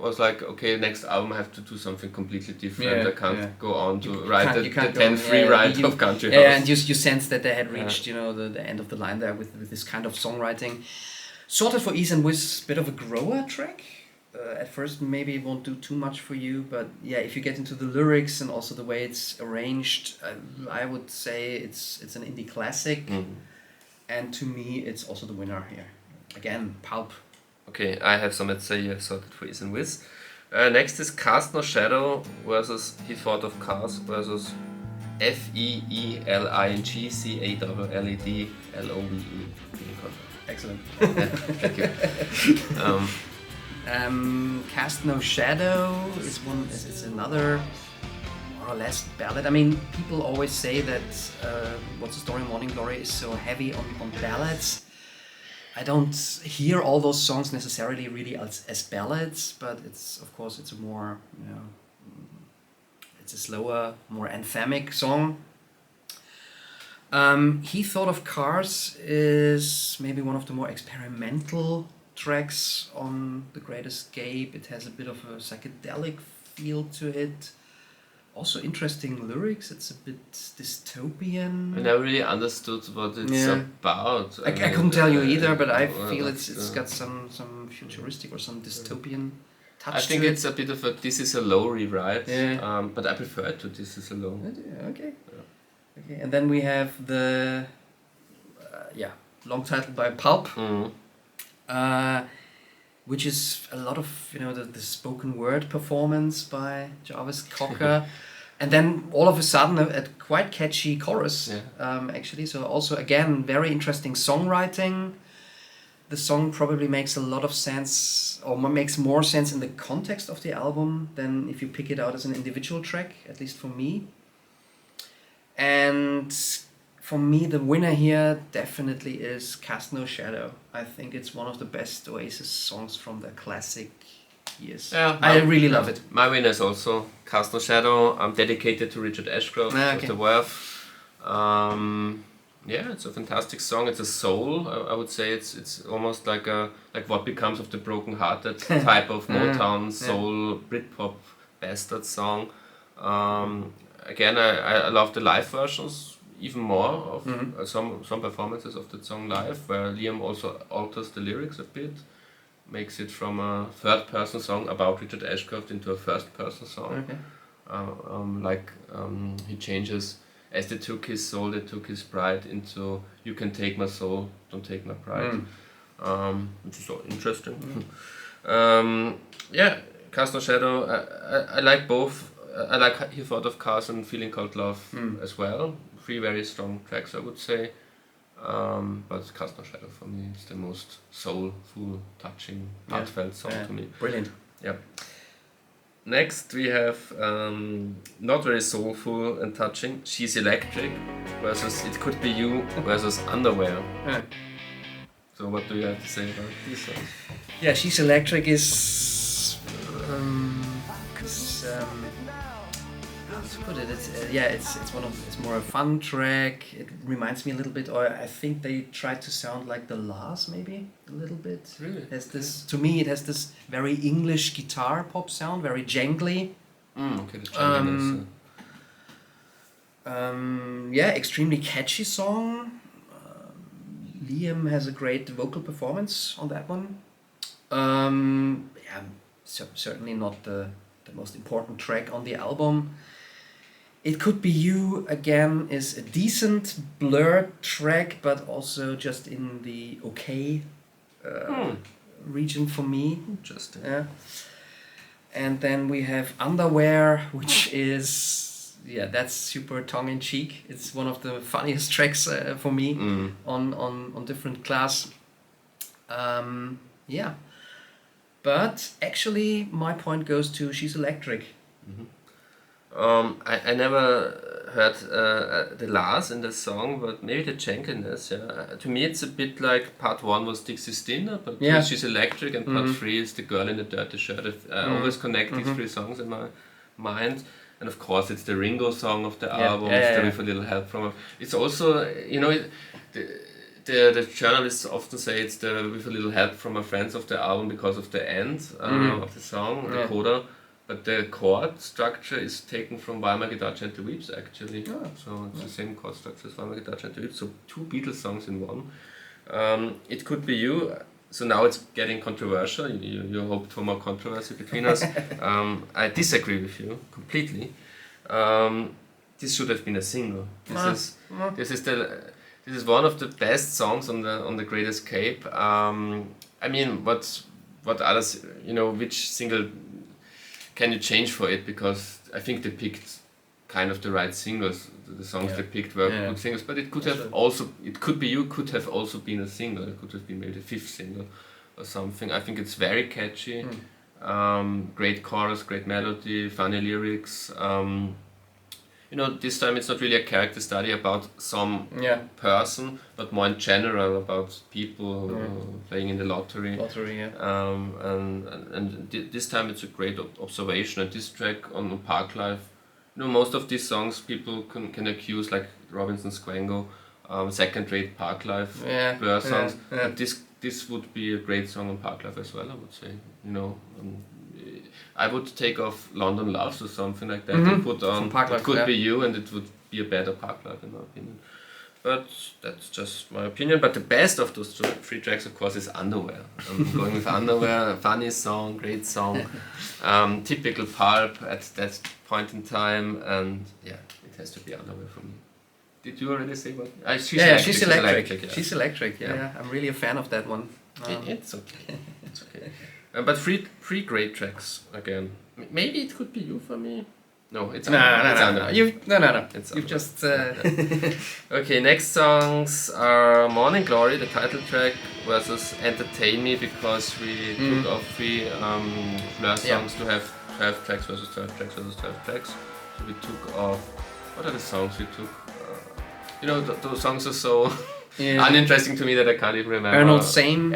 was like, okay, next album I have to do something completely different. I can't go on to write the 10 free write of Country House. And you sense that they had reached the end of the line there with this kind of songwriting. Sorted for Ease and With, bit of a grower track. At first maybe it won't do too much for you, but if you get into the lyrics and also the way it's arranged, I would say it's an indie classic, and to me it's also the winner here. Again, Pulp. Okay, I have some Let's Say You have Sorted for Ease and With. Next is Cast No Shadow versus He Thought of Cars versus FEELINGCALLEDLOVE. Excellent. Thank you. Cast No Shadow is another more or less ballad. I mean, people always say that What's the Story, Morning Glory is so heavy on ballads. I don't hear all those songs necessarily really as ballads, but it's a more it's a slower, more anthemic song. He Thought of Cars is maybe one of the more experimental tracks on The Great Escape. It has a bit of a psychedelic feel to it. Also interesting lyrics. It's a bit dystopian. I never really understood what it's about. I couldn't tell you either, but I feel it's got some futuristic or some dystopian touch. I think to it's a bit of a This Is a Low rewrite, Yeah. but I prefer it to This Is a Low. Okay. Okay, and then we have the long title by Pulp, which is a lot of the spoken word performance by Jarvis Cocker, and then all of a sudden a quite catchy chorus. Actually, so also again very interesting songwriting. The song probably makes a lot of sense, or makes more sense in the context of the album than if you pick it out as an individual track, at least for me. And for me, the winner here definitely is Cast No Shadow. I think it's one of the best Oasis songs from the classic years. Yeah, I really love it. My winner is also Cast No Shadow. I'm dedicated to Richard Ashcroft of the Verve. It's a fantastic song. It's a soul. I would say it's almost like What Becomes of the Broken Hearted type of Motown soul Britpop bastard song. Again, I love the live versions even more of some performances of that song live, where Liam also alters the lyrics a bit, makes it from a third-person song about Richard Ashcroft into a first-person song. He changes, as they took his soul, they took his pride, into You Can Take My Soul, Don't Take My Pride, which is so interesting. Cast No Shadow, I like both. I like He Thought of Cars and Feeling Called Love as well. 3 very strong tracks, I would say. But Cast No Shadow for me is the most soulful, touching, heartfelt song to me. Brilliant. Yeah. Next we have not very soulful and touching, She's Electric versus It Could Be You versus Underwear. So what do you have to say about these songs? Yeah, She's Electric is how to put it? It's more a fun track. It reminds me a little bit, or I think they tried to sound like the Lars maybe a little bit. Really? It has this, to me, it has this very English guitar pop sound, very jangly. Okay, the jangliness. Extremely catchy song. Liam has a great vocal performance on that one. Certainly not the most important track on the album. It Could Be You, again, is a decent Blur track, but also just in the okay region for me. Interesting. Yeah. And then we have Underwear, which is, that's super tongue-in-cheek. It's one of the funniest tracks for me on Different Class. But actually, my point goes to She's Electric. I never heard the Lars in the song, but maybe the jankiness. To me, it's a bit like part 1 was Dixie's Dinner, but She's Electric, and part 3 is The Girl in the Dirty Shirt. I always connect these 3 songs in my mind. And of course, it's the Ringo song of the album. It's With a Little Help from. It's also, the journalists often say it's the With a Little Help from My Friends of the album because of the end of the song, the coda. But the chord structure is taken from Why My Guitar Gently Weeps, actually. So it's the same chord structure as Why My Guitar Gently Weeps. So 2 Beatles songs in one. It Could Be You. So now it's getting controversial. You hoped for more controversy between us. I disagree with you completely. This should have been a single. This is one of the best songs on the Great Escape. I mean, what others, which single can you change for it? Because I think they picked kind of the right singles. The songs they picked were good singles, but it could have also, It Could Be You could have also been a single. It could have been maybe the 5th single or something. I think it's very catchy. Great chorus, great melody, funny lyrics. This time it's not really a character study about some person, but more in general about people playing in the lottery. And this time it's a great observation. And this track on Parklife, most of these songs people can accuse, like Robinson's Quango, second-rate Parklife Blur songs. But this would be a great song on Parklife as well, I would say. I would take off London Loves or something like that and put on It Could Be You, and it would be a better Parklife in my opinion. but that's just my opinion. But the best of those three tracks, of course, is Underwear. I'm going with Underwear, funny song, great song, typical Pulp at that point in time, and yeah, it has to be Underwear for me. Did you already say what? She's electric. Yeah. She's electric. Yeah, I'm really a fan of that one. It's okay. It's okay. But three great tracks again. Maybe it could be You for me. No, it's no. No. You've just. Okay, next songs are Morning Glory, the title track, versus Entertain Me, because we took off 3 Blur songs to have 12 tracks versus 12 tracks versus 12 tracks. So we took off. What are the songs we took? Those songs are so uninteresting to me that I can't even remember. Arnold Same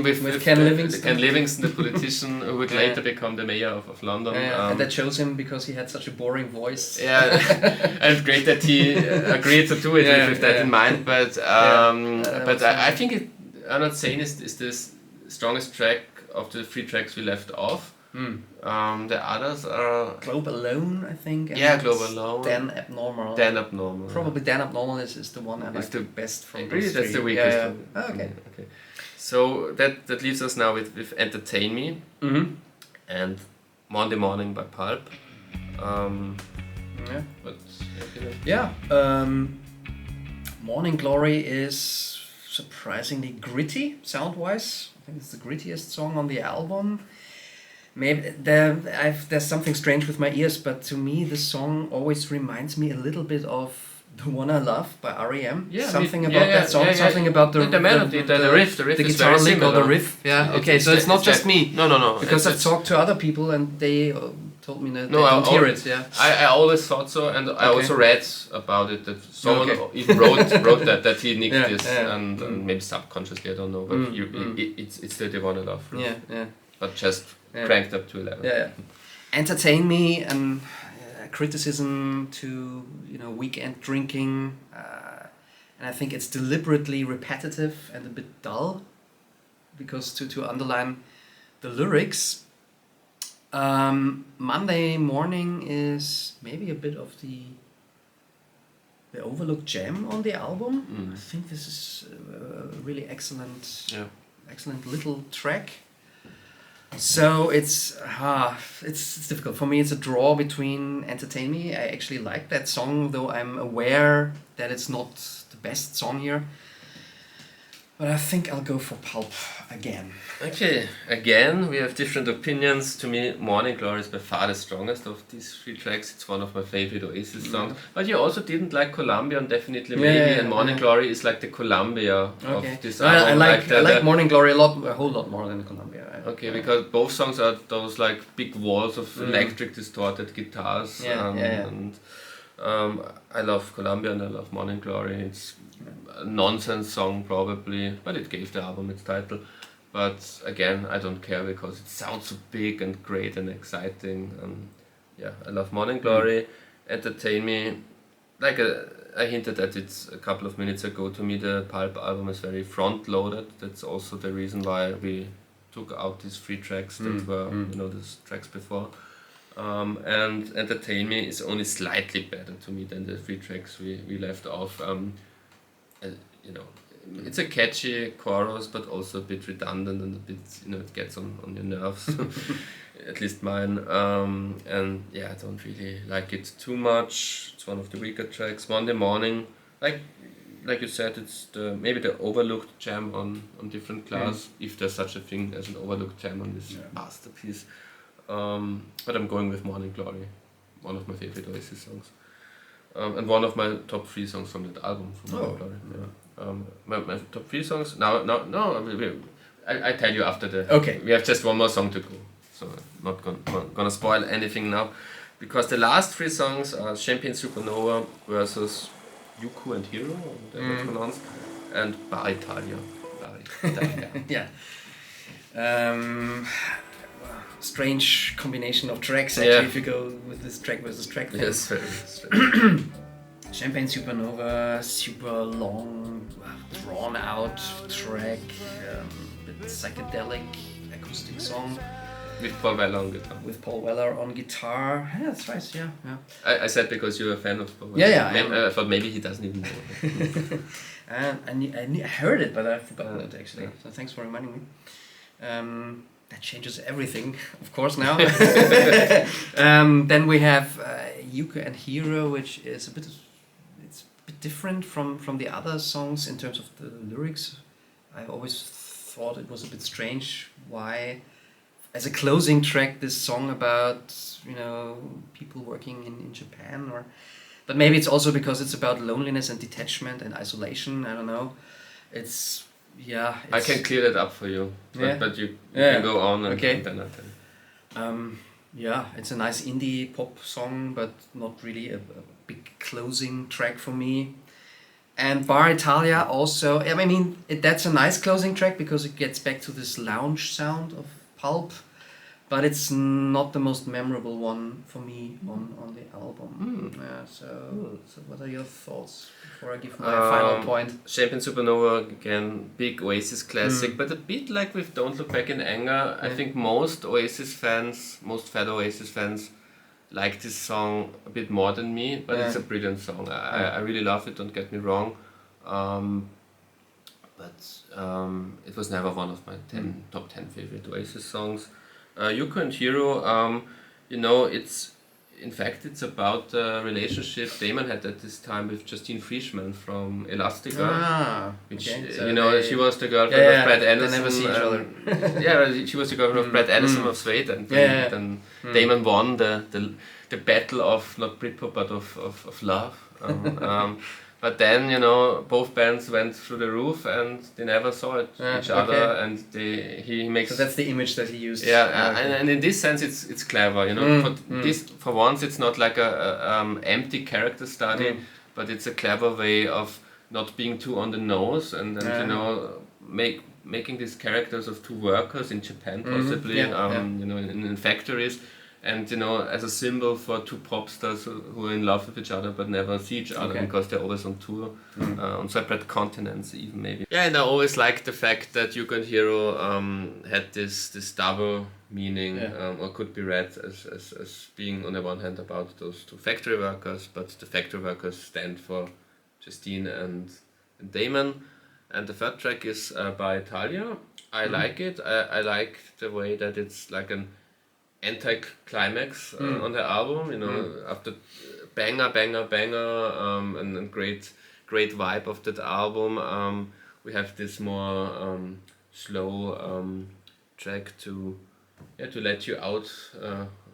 with Ken Livingstone. Ken Livingstone, the politician who would later become the mayor of London. And that chose him because he had such a boring voice. Yeah, and great that he agreed to do it with that in mind. But I think Arnold Same is the strongest track of the 3 tracks we left off. The others are Globe Alone, I think. Globe Alone. Dan Abnormal. Probably Dan Abnormal is the one I like the best from those 3. That's the weakest one. Oh, okay. So that leaves us now with Entertain Me and Monday Morning by Pulp. Morning Glory is surprisingly gritty sound-wise. I think it's the grittiest song on the album. Maybe there's something strange with my ears, but to me this song always reminds me a little bit of The One I Love by R.E.M. Something about that song, something about the melody, the riff, the guitar lick or the riff. Yeah, okay, so it's not just me. No. Because I've talked to other people and they told me that they don't hear it. Yeah. I always thought so, and I also read about it that someone even wrote that he nicked this, and maybe subconsciously, I don't know, but it's the One I Love. Yeah. But just cranked up to 11. Yeah. Entertain Me and criticism to weekend drinking, and I think it's deliberately repetitive and a bit dull, because to underline the lyrics, Monday Morning is maybe a bit of the overlooked gem on the album. I think this is a really excellent little track. So it's difficult for me. It's a draw between Entertain Me. I actually like that song, though I'm aware that it's not the best song here. But I think I'll go for Pulp again. Okay, again we have different opinions. To me, Morning Glory is by far the strongest of these 3 tracks. It's one of my favorite Oasis songs. But you also didn't like Columbia and Definitely Maybe, and Morning Glory is like the Columbia of this album. I like Morning Glory a whole lot more than Columbia. Because both songs are those like big walls of electric distorted guitars. And I love Columbia and I love Morning Glory. It's a nonsense song probably, but it gave the album its title. But again, I don't care because it sounds so big and great and exciting. I love Morning Glory. Entertain Me, like I hinted at it a couple of minutes ago, to me the Pulp album is very front loaded. That's also the reason why we took out these 3 tracks that were these tracks before. And Entertain Me is only slightly better to me than the 3 tracks we left off. It's a catchy chorus, but also a bit redundant and a bit, it gets on your nerves, at least mine. And I don't really like it too much. It's one of the weaker tracks. Monday Morning, like you said, it's maybe the overlooked gem on Different Class, if there's such a thing as an overlooked gem on this masterpiece. But I'm going with Morning Glory, one of my favorite Oasis songs. And one of my top 3 songs from that album, from Morning Glory. My top 3 songs? No, I tell you after the... Okay. We have just one more song to go, so I'm not gonna spoil anything now. Because the last 3 songs are Champagne Supernova versus Yuku and Hero, whatever it's pronounced, and Bar Italia. Strange combination of tracks actually, if you go with this track versus track thing. Yes, very strange. Champagne Supernova, super long, drawn out track, a bit psychedelic acoustic song. With Paul Weller on guitar. With Paul Weller on guitar. Yeah, that's right. Yeah, yeah. I said because you're a fan of Paul Weller. Yeah, yeah. I thought maybe he doesn't even know. I heard it, but I've forgotten it actually. Yeah. So thanks for reminding me. That changes everything, of course. Now. Then we have Yuka and Hero, which is it's a bit different from the other songs in terms of the lyrics. I always thought it was a bit strange why, as a closing track, this song about people working in Japan, but maybe it's also because it's about loneliness and detachment and isolation. I don't know. I can clear that up for you, but you can go on and then I'll tell you. It's a nice indie pop song, but not really a big closing track for me. And Bar Italia also, I mean, that's a nice closing track because it gets back to this lounge sound of Pulp, but it's not the most memorable one for me on the album. So what are your thoughts before I give my final point? Champagne Supernova, again, big Oasis classic, but a bit like with Don't Look Back in Anger. I think most fellow Oasis fans like this song a bit more than me, but it's a brilliant song. I really love it, don't get me wrong. But it was never one of my top 10 favorite Oasis songs. Yuko and Hero, it's about the relationship Damon had at this time with Justine Frischmann from Elastigirl. She was the girlfriend of Brad Anderson. They never see each other. She was the girlfriend of Brad Anderson of Suede, and then Damon won the battle of not britpop but of love. But then both bands went through the roof and they never saw each other, and he makes. So that's the image that he used. And in this sense it's clever. For once it's not like a empty character study, but it's a clever way of not being too on the nose and making these characters of two workers in Japan possibly in factories. And as a symbol for two pop stars who are in love with each other but never see each other because they're always on tour, on separate continents even maybe. Yeah, and I always liked the fact that Yuka and Hero had this double meaning, or could be read as being on the one hand about those two factory workers, but the factory workers stand for Justine and Damon. And the third track is by Italia. I like it. I like the way that it's like an anti-climax on the album, after banger, and great vibe of that album. We have this more slow track to let you out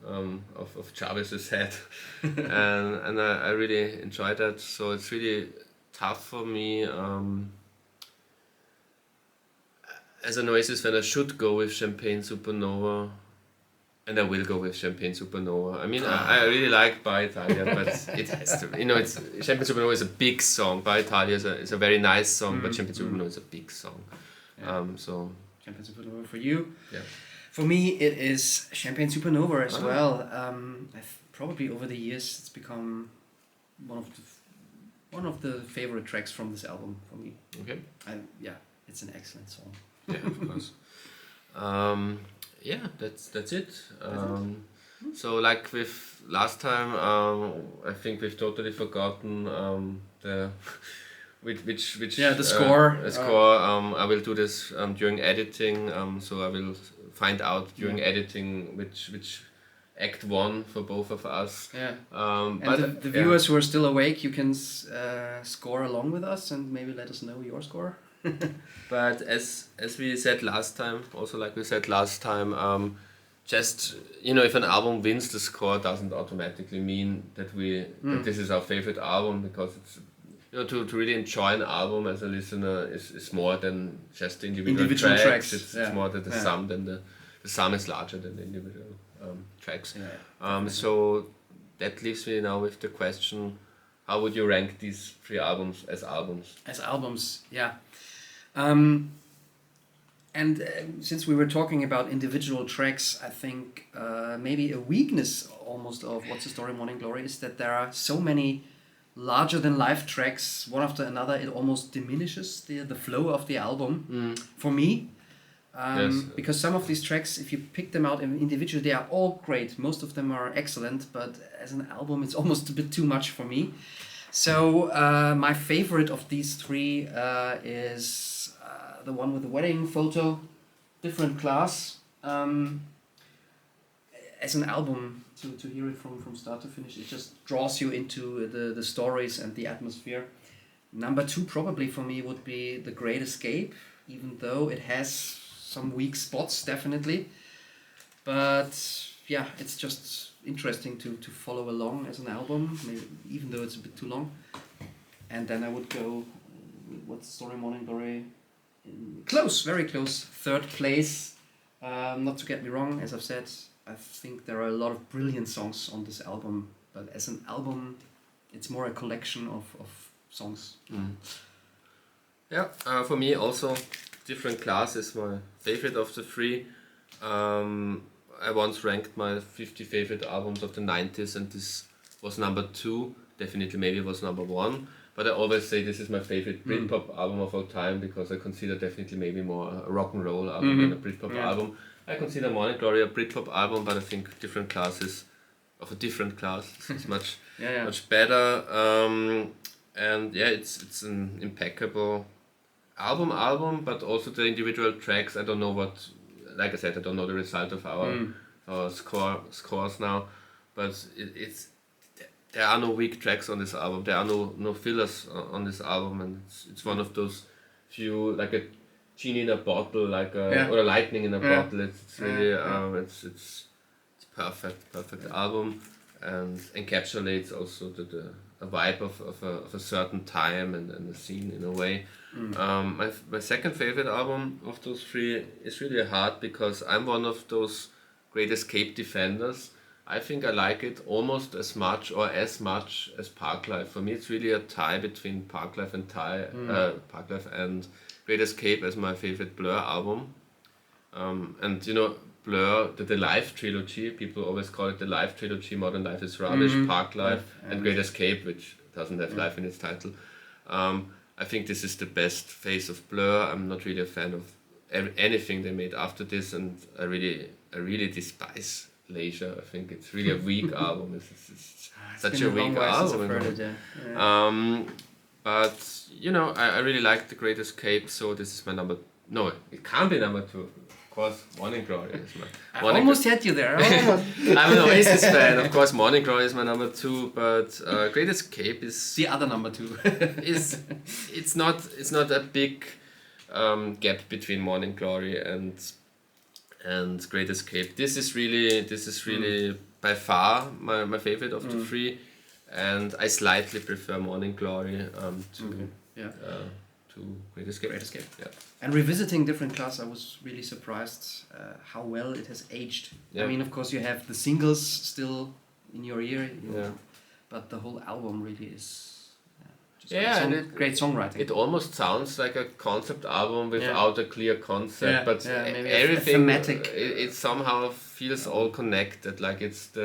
of Chavez's head, and I really enjoy that. So it's really tough for me. As an Oasis fan, I should go with Champagne Supernova. And I will go with Champagne Supernova. I mean, I really like Bar Italia, but it has to. It's Champagne Supernova is a big song. Bar Italia is a very nice song, but Champagne Supernova is a big song. So Champagne Supernova for you. Yeah. For me, it is Champagne Supernova as well. I've probably over the years it's become one of the favorite tracks from this album for me. Okay. It's an excellent song. Yeah, of course. That's it. So like with last time, I think we've totally forgotten the score. I will do this during editing. So I will find out during editing which act one for both of us. But the viewers who are still awake, you can score along with us and maybe let us know your score. But as we said last time, just if an album wins the score, doesn't automatically mean that that this is our favorite album, because it's to really enjoy an album as a listener is more than just the individual tracks. It's more than the sum. Then the sum is larger than the individual tracks. So that leaves me now with the question: how would you rank these three albums as albums? As albums, yeah. Since we were talking about individual tracks, I think maybe a weakness almost of What's the Story, Morning Glory is that there are so many larger than life tracks one after another. It almost diminishes the flow of the album for me. Yes. Because some of these tracks, if you pick them out individually, they are all great. Most of them are excellent, but as an album, it's almost a bit too much for me. So my favorite of these three is the one with the wedding photo, Different Class. As an album, to hear it from start to finish, it just draws you into the stories and the atmosphere. Number two probably for me would be The Great Escape, even though it has some weak spots, definitely. But yeah, it's just interesting to follow along as an album, maybe, even though it's a bit too long. And then I would go, what's Story Morning Glory? Close, very close. Third place. Not to get me wrong, as I've said, I think there are a lot of brilliant songs on this album, but as an album, it's more a collection of songs. Yeah, for me also, Different Class is my favorite of the three. I once ranked my 50 favorite albums of the 90s, and this was number 2. Definitely maybe it was number 1. But I always say this is my favorite britpop album of all time, because I consider definitely maybe more a rock and roll album than a britpop album. I consider Morning Glory a britpop album, but I think Different Class is of a different class. It's much much better. And yeah, it's an impeccable album, but also the individual tracks. I don't know what, like I said, I don't know the result of our scores now, but there are no weak tracks on this album. There are no fillers on this album, and it's one of those few, like a genie in a bottle, like or a lightning in a bottle. It's really it's perfect album, and encapsulates also a vibe of a certain time and a scene in a way. My second favorite album of those three is really hard, because I'm one of those Great Escape defenders. I think I like it almost as much as Parklife. For me, it's really a tie between Parklife and Great Escape as my favorite Blur album. And you know, Blur, the Live trilogy, people always call it the Live trilogy: Modern Life is Rubbish, Parklife, and Great Escape, which doesn't have life in its title. I think this is the best phase of Blur. I'm not really a fan of anything they made after this, and I really despise Leisure. I think it's really a weak album. It's such a weak album. But you know, I really like The Great Escape, so this is my number. No, it can't be number 2. Of course, Morning Glory is my. I almost had you there. I'm an Oasis fan. Of course, Morning Glory is my number 2, but Great Escape is the other number 2. It's not a big gap between Morning Glory and Great Escape. This is really by far my favorite of the three, and I slightly prefer Morning Glory to Great Escape. Great Escape. Yeah. And revisiting Different Class, I was really surprised how well it has aged. Yeah. I mean, of course, you have the singles still in your ear, but the whole album really is. Great songwriting. It almost sounds like a concept album without a clear concept, but everything thematic. It somehow feels all connected. Like it's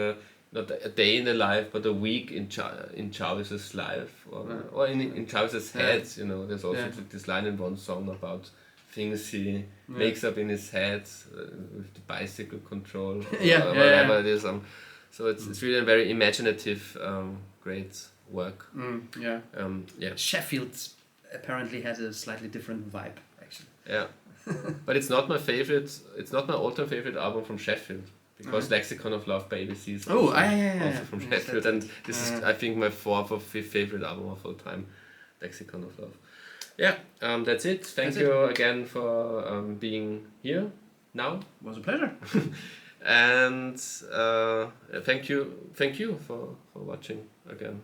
not a day in the life, but a week in Chavez's life, or in Chavez's head. You know, there's also this line in one song about things he makes up in his head with the bicycle control, whatever it is. So it's really a very imaginative, great work. Sheffield apparently has a slightly different vibe, actually. Yeah, but it's not my favorite. It's not my all-time favorite album from Sheffield, because Lexicon of Love by ABC is also from Sheffield, and this is, I think, my 4th or 5th favorite album of all time, Lexicon of Love. Yeah, that's it. Thank you again for being here now. It was a pleasure. And thank you for watching again.